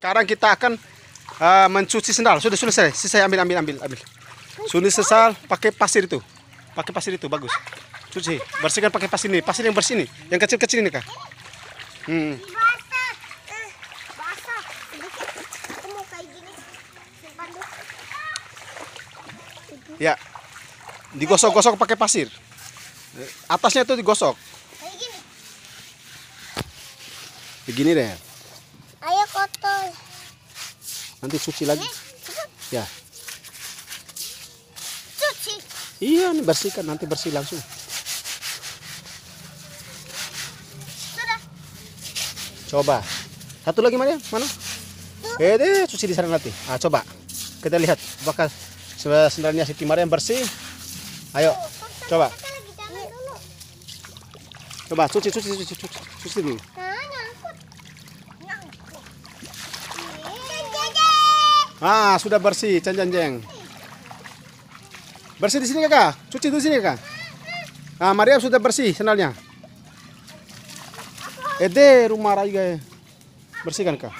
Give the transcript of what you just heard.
Sekarang kita akan mencuci sendal. Sudah selesai. Selesai, ambil. Sudah selesai, pakai pasir itu. Bagus. Cuci, bersihkan pakai pasir ini. Pasir yang bersih ini. Yang kecil-kecil ini, Kak. Basah. Sedikit. Aku mau kayak gini. Simpan dulu. Ya. Digosok-gosok pakai pasir. Atasnya itu digosok. Kayak gini. Begini deh. Ayo kotor. Nanti cuci lagi. Ya. Cuci. Iya, ini bersihkan, nanti bersih langsung. Sudah. Coba. Satu lagi mana? Deh, cuci di sana nanti. Coba. Kita lihat apakah sendalnya Siti Mariam bersih. Ayo. Coba. Coba cuci dulu. Sudah bersih, Jeng. Bersih di sini, Kakak. Cuci di sini, Kak. Mariam sudah bersih sendalnya. Rumah Raya. Bersihkan, Kak.